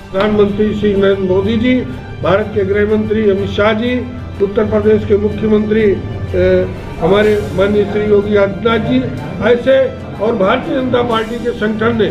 प्रधानमंत्री श्री नरेंद्र मोदी जी, भारत के गृह मंत्री अमित शाह जी, उत्तर प्रदेश के मुख्यमंत्री हमारे माननीय श्री योगी आदित्यनाथ जी, ऐसे और भारतीय जनता पार्टी के संगठन ने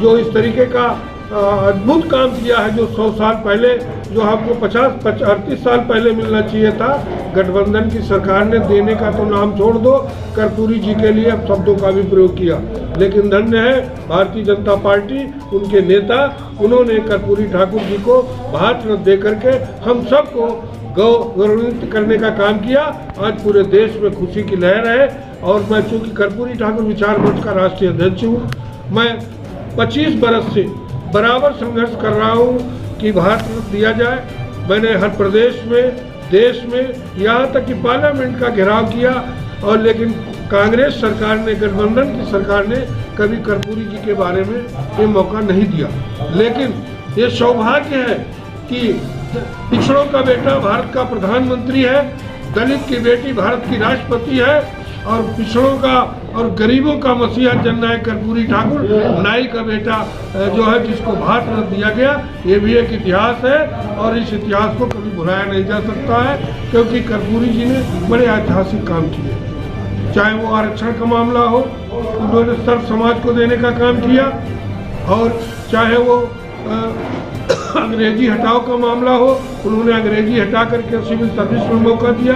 जो इस तरीके का अद्भुत काम किया है, जो 100 साल पहले, जो हमको 38 साल पहले मिलना चाहिए था, गठबंधन की सरकार ने देने का तो नाम छोड़ दो, कर्पूरी जी के लिए अब शब्दों का भी प्रयोग किया। लेकिन धन्य है भारतीय जनता पार्टी, उनके नेता, उन्होंने कर्पूरी ठाकुर जी को भारत रत्न दे करके हम सबको गौरवान्वित करने का काम किया। आज पूरे देश में खुशी की लहर है। और मैं चूँकि कर्पूरी ठाकुर विचार मंच का राष्ट्रीय अध्यक्ष हूँ, मैं 25 बरस से बराबर संघर्ष कर रहा हूँ कि भारत रत्न दिया जाए। मैंने हर प्रदेश में, देश में, यहाँ तक कि पार्लियामेंट का घेराव किया, और लेकिन कांग्रेस सरकार ने, गठबंधन की सरकार ने कभी कर्पूरी जी के बारे में ये मौका नहीं दिया। लेकिन ये सौभाग्य है कि पिछड़ों का बेटा भारत का प्रधानमंत्री है, दलित की बेटी भारत की राष्ट्रपति है, और पिछड़ों का और गरीबों का मसीहा जननायक कर्पूरी ठाकुर, नाई का बेटा जो है, जिसको भारत रत्न दिया गया, ये भी एक इतिहास है। और इस इतिहास को कभी भुलाया नहीं जा सकता है, क्योंकि कर्पूरी जी ने बड़े ऐतिहासिक काम किए। चाहे वो आरक्षण का मामला हो, उन्होंने सर्व समाज को देने का काम किया, और चाहे वो अंग्रेजी हटाओ का मामला हो, उन्होंने अंग्रेजी हटा करके सिविल सर्विस में मौका दिया।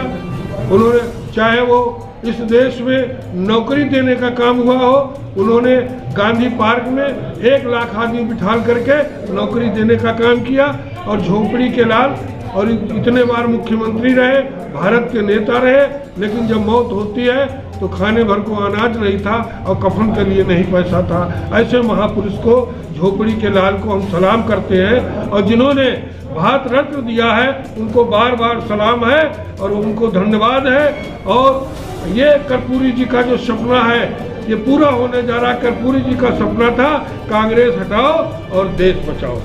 उन्होंने चाहे वो इस देश में नौकरी देने का काम हुआ हो, उन्होंने गांधी पार्क में 1 लाख आदमी बिठाल करके नौकरी देने का काम किया। और झोपड़ी के लाल, और इतने बार मुख्यमंत्री रहे, भारत के नेता रहे, लेकिन जब मौत होती है तो खाने भर को अनाज नहीं था और कफन के लिए नहीं पैसा था। ऐसे महापुरुष को, झोपड़ी के लाल को हम सलाम करते हैं, और जिन्होंने भारत रत्न दिया है उनको बार बार सलाम है और उनको धन्यवाद है। और ये कर्पूरी जी का जो सपना है, ये पूरा होने जा रहा है। कर्पूरी जी का सपना था कांग्रेस हटाओ और देश बचाओ,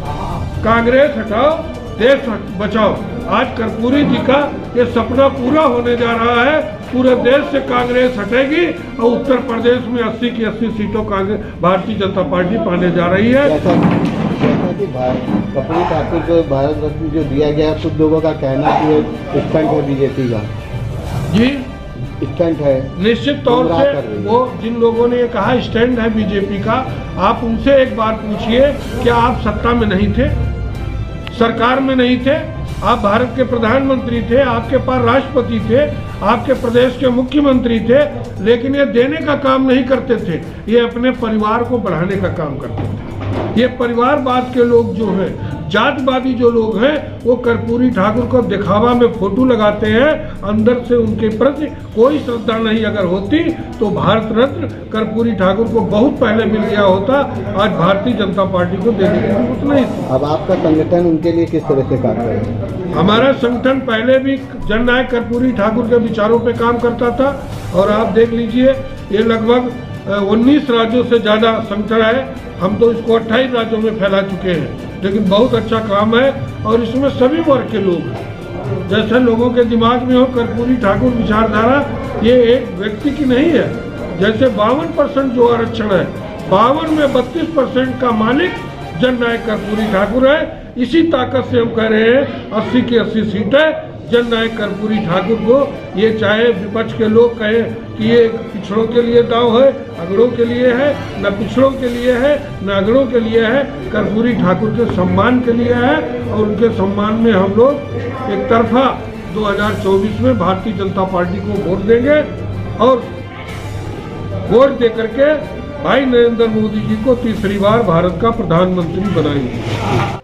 कांग्रेस हटाओ देश बचाओ। आज कर्पूरी जी का ये सपना पूरा होने जा रहा है। पूरे देश से कांग्रेस हटेगी और उत्तर प्रदेश में 80 की 80 सीटों कांग्रेस, भारतीय जनता पार्टी पाने जा रही है। जैसा कि कर्पूरी ठाकुर को भारत रत्न जो दिया गया, कुछ लोगों का कहना है कि स्टंट है बीजेपी का। जी, स्टंट है, निश्चित तौर से। वो जिन लोगों ने ये कहा स्टैंड है बीजेपी का, आप उनसे एक बार पूछिए, क्या आप सत्ता में नहीं थे, सरकार में नहीं थे? आप भारत के प्रधानमंत्री थे, आपके पास राष्ट्रपति थे, आपके प्रदेश के मुख्यमंत्री थे, लेकिन ये देने का काम नहीं करते थे, ये अपने परिवार को बढ़ाने का काम करते थे। ये परिवारवाद के लोग जो हैं, जातवादी जो लोग हैं, वो कर्पूरी ठाकुर को दिखावा में फोटो लगाते हैं, अंदर से उनके प्रति कोई श्रद्धा नहीं अगर होती तो भारत रत्न कर्पूरी ठाकुर को बहुत पहले मिल गया होता। आज भारतीय जनता पार्टी को देने की जरूरत नहीं थी। अब आपका संगठन उनके लिए किस तरह से काम करेगा? हमारा संगठन पहले भी जननायक कर्पूरी ठाकुर के विचारों पे काम करता था, और आप देख लीजिए ये लगभग 19 राज्यों से ज़्यादा संगठन है। हम तो इसको 28 राज्यों में फैला चुके हैं, लेकिन बहुत अच्छा काम है। और इसमें सभी वर्ग के लोग हैं। जैसे लोगों के दिमाग में हो कर्पूरी ठाकुर विचारधारा, ये एक व्यक्ति की नहीं है। जैसे 52% जो आरक्षण है, 52 में 32% का मालिक जननायक कर्पूरी ठाकुर है। इसी ताकत से हम कह रहे हैं 80 की 80 सीटें जननायक कर्पूरी ठाकुर को। ये चाहे विपक्ष के लोग कहें कि ये पिछड़ों के लिए दांव है, अगड़ों के लिए है, न पिछड़ों के लिए है न अगड़ों के लिए है, कर्पूरी ठाकुर के सम्मान के लिए है। और उनके सम्मान में हम लोग एक तरफा 2024 में भारतीय जनता पार्टी को वोट देंगे, और वोट दे करके भाई नरेंद्र मोदी जी को तीसरी बार भारत का प्रधानमंत्री बनाएंगे।